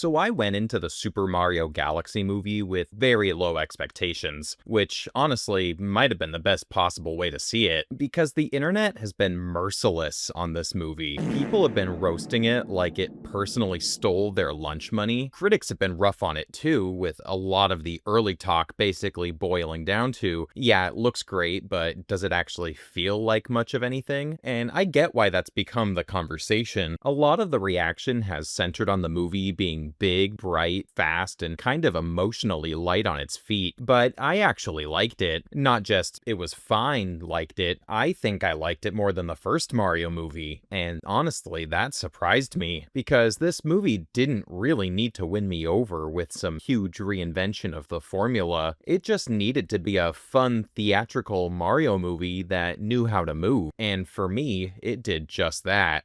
So I went into the Super Mario Galaxy movie with very low expectations, which honestly might have been the best possible way to see it, because the internet has been merciless on this movie. People have been roasting it like it personally stole their lunch money. Critics have been rough on it too, with a lot of the early talk basically boiling down to, yeah, it looks great, but does it actually feel like much of anything? And I get why that's become the conversation. A lot of the reaction has centered on the movie being big, bright, fast, and kind of emotionally light on its feet, but I actually liked it. Not just it was fine, liked it. I think I liked it more than the first Mario movie, and honestly, that surprised me, because this movie didn't really need to win me over with some huge reinvention of the formula. It just needed to be a fun, theatrical Mario movie that knew how to move, and for me, it did just that.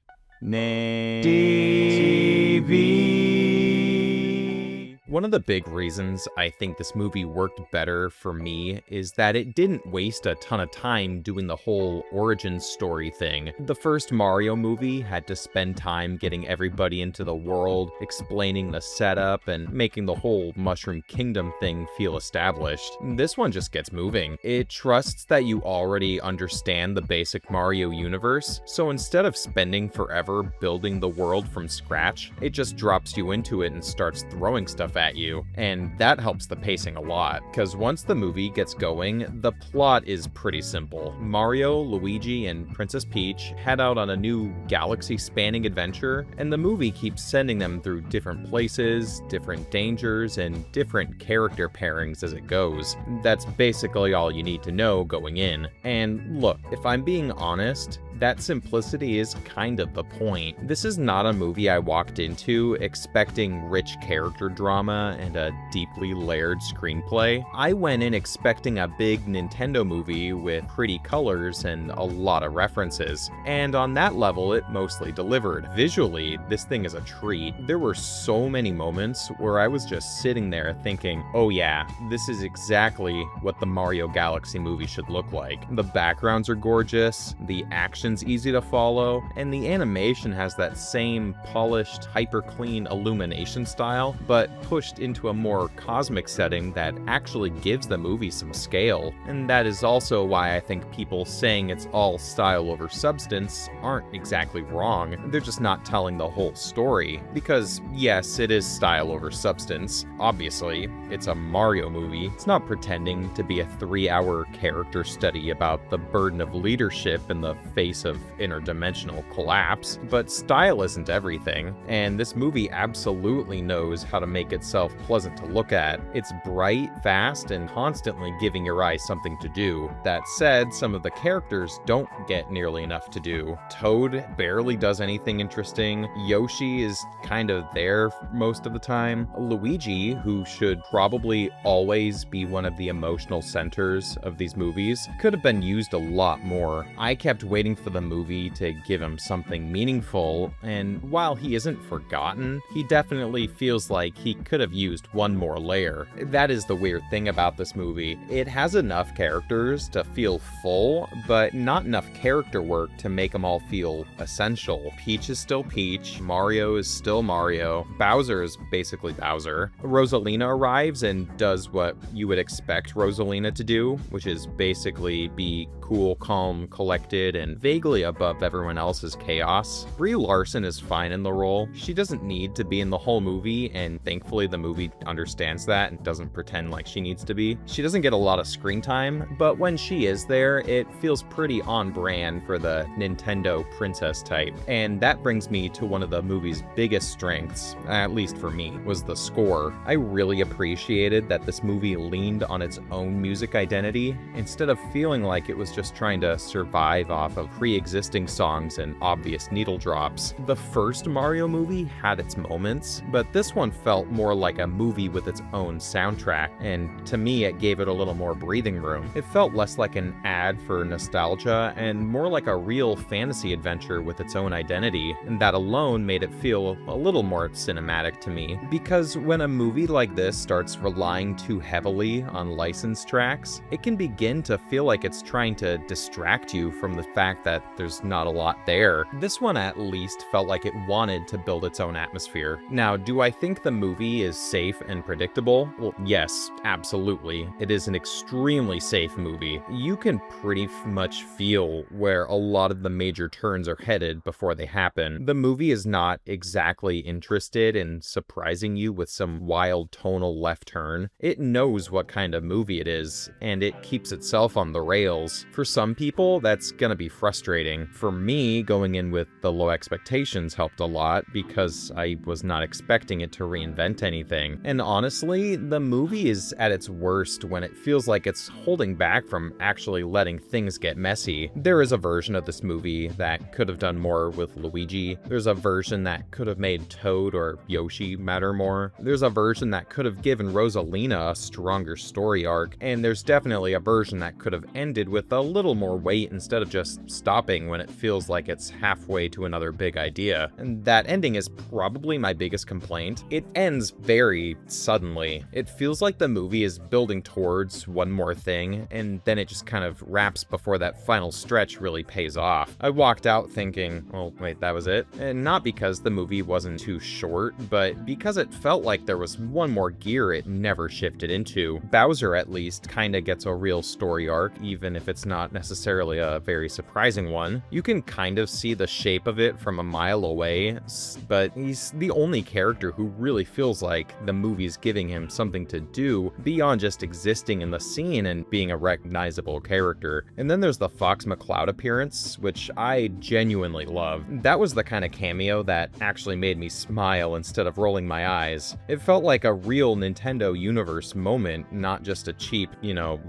One of the big reasons I think this movie worked better for me is that it didn't waste a ton of time doing the whole origin story thing. The first Mario movie had to spend time getting everybody into the world, explaining the setup, and making the whole Mushroom Kingdom thing feel established. This one just gets moving. It trusts that you already understand the basic Mario universe, so instead of spending forever building the world from scratch, it just drops you into it and starts throwing stuff at you, and that helps the pacing a lot, because once the movie gets going, the plot is pretty simple. Mario, Luigi, and Princess Peach head out on a new galaxy-spanning adventure, and the movie keeps sending them through different places, different dangers, and different character pairings as it goes. That's basically all you need to know going in. And look, if I'm being honest, that simplicity is kind of the point. This is not a movie I walked into expecting rich character drama and a deeply layered screenplay. I went in expecting a big Nintendo movie with pretty colors and a lot of references, and on that level it mostly delivered. Visually, this thing is a treat. There were so many moments where I was just sitting there thinking, oh yeah, this is exactly what the Mario Galaxy movie should look like. The backgrounds are gorgeous, the action's easy to follow, and the animation has that same polished, hyper-clean illumination style, but pushed into a more cosmic setting that actually gives the movie some scale. And that is also why I think people saying it's all style over substance aren't exactly wrong. They're just not telling the whole story. Because yes, it is style over substance. Obviously, it's a Mario movie. It's not pretending to be a 3-hour character study about the burden of leadership in the face of interdimensional collapse, but style isn't everything, and this movie absolutely knows how to make itself pleasant to look at. It's bright, fast, and constantly giving your eyes something to do. That said, some of the characters don't get nearly enough to do. Toad barely does anything interesting. Yoshi is kind of there most of the time. Luigi, who should probably always be one of the emotional centers of these movies, could have been used a lot more. I kept waiting for the movie to give him something meaningful, and while he isn't forgotten, he definitely feels like he could have used one more layer. That is the weird thing about this movie. It has enough characters to feel full, but not enough character work to make them all feel essential. Peach is still Peach, Mario is still Mario, Bowser is basically Bowser. Rosalina arrives and does what you would expect Rosalina to do, which is basically be cool, calm, collected, and vaguely above everyone else's chaos. Brie Larson is fine in the role. She doesn't need to be in the whole movie, and thankfully the movie understands that and doesn't pretend like she needs to be. She doesn't get a lot of screen time, but when she is there, it feels pretty on brand for the Nintendo princess type. And that brings me to one of the movie's biggest strengths, at least for me, was the score. I really appreciated that this movie leaned on its own music identity, instead of feeling like it was just trying to survive off of pre-existing songs and obvious needle drops. The first Mario movie had its moments, but this one felt more like a movie with its own soundtrack, and to me it gave it a little more breathing room. It felt less like an ad for nostalgia and more like a real fantasy adventure with its own identity, and that alone made it feel a little more cinematic to me. Because when a movie like this starts relying too heavily on licensed tracks, it can begin to feel like it's trying to distract you from the fact that that there's not a lot there. This one at least felt like it wanted to build its own atmosphere. Now, do I think the movie is safe and predictable? Well, yes, absolutely. It is an extremely safe movie. You can pretty much feel where a lot of the major turns are headed before they happen. The movie is not exactly interested in surprising you with some wild tonal left turn. It knows what kind of movie it is, and it keeps itself on the rails. For some people, that's gonna be frustrating. For me, going in with the low expectations helped a lot because I was not expecting it to reinvent anything. And honestly, the movie is at its worst when it feels like it's holding back from actually letting things get messy. There is a version of this movie that could have done more with Luigi. There's a version that could have made Toad or Yoshi matter more. There's a version that could have given Rosalina a stronger story arc, and there's definitely a version that could have ended with a little more weight instead of just stopping when it feels like it's halfway to another big idea. And that ending is probably my biggest complaint. It ends very suddenly. It feels like the movie is building towards one more thing, and then it just kind of wraps before that final stretch really pays off. I walked out thinking, well, wait, that was it? And not because the movie wasn't too short, but because it felt like there was one more gear it never shifted into. Bowser, at least, kinda gets a real story arc, even if it's not necessarily a very surprising one. You can kind of see the shape of it from a mile away, but he's the only character who really feels like the movie's giving him something to do beyond just existing in the scene and being a recognizable character. And then there's the Fox McCloud appearance, which I genuinely love. That was the kind of cameo that actually made me smile instead of rolling my eyes. It felt like a real Nintendo Universe moment, not just a cheap,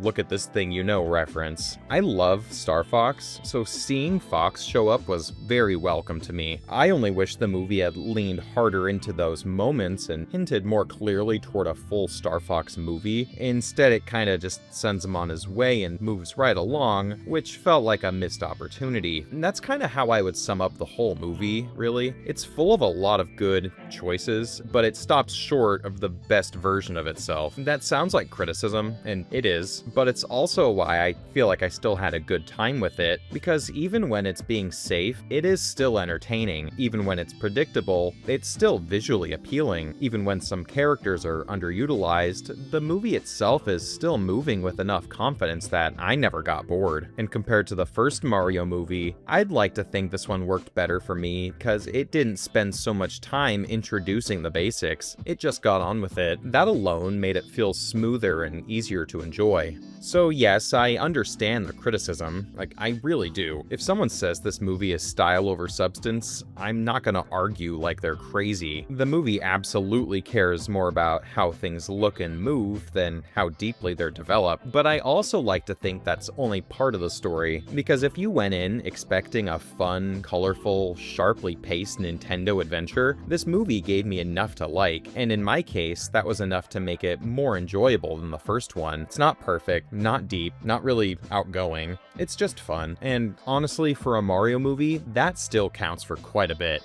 look at this thing reference. I love Star Fox, so seeing Fox show up was very welcome to me. I only wish the movie had leaned harder into those moments and hinted more clearly toward a full Star Fox movie. Instead, it kind of just sends him on his way and moves right along, which felt like a missed opportunity. And that's kind of how I would sum up the whole movie, really. It's full of a lot of good choices, but it stops short of the best version of itself. That sounds like criticism, and it is, but it's also why I feel like I still had a good time with it, because even when it's being safe, it is still entertaining. Even when it's predictable, it's still visually appealing. Even when some characters are underutilized, the movie itself is still moving with enough confidence that I never got bored. And compared to the first Mario movie, I'd like to think this one worked better for me because it didn't spend so much time introducing the basics. It just got on with it. That alone made it feel smoother and easier to enjoy. So yes, I understand the criticism, I really do. If someone says this movie is style over substance, I'm not gonna argue like they're crazy. The movie absolutely cares more about how things look and move than how deeply they're developed, but I also like to think that's only part of the story, because if you went in expecting a fun, colorful, sharply paced Nintendo adventure, this movie gave me enough to like, and in my case, that was enough to make it more enjoyable than the first one. It's not perfect, not deep, not really outgoing, it's just fun, and honestly, for a Mario movie, that still counts for quite a bit.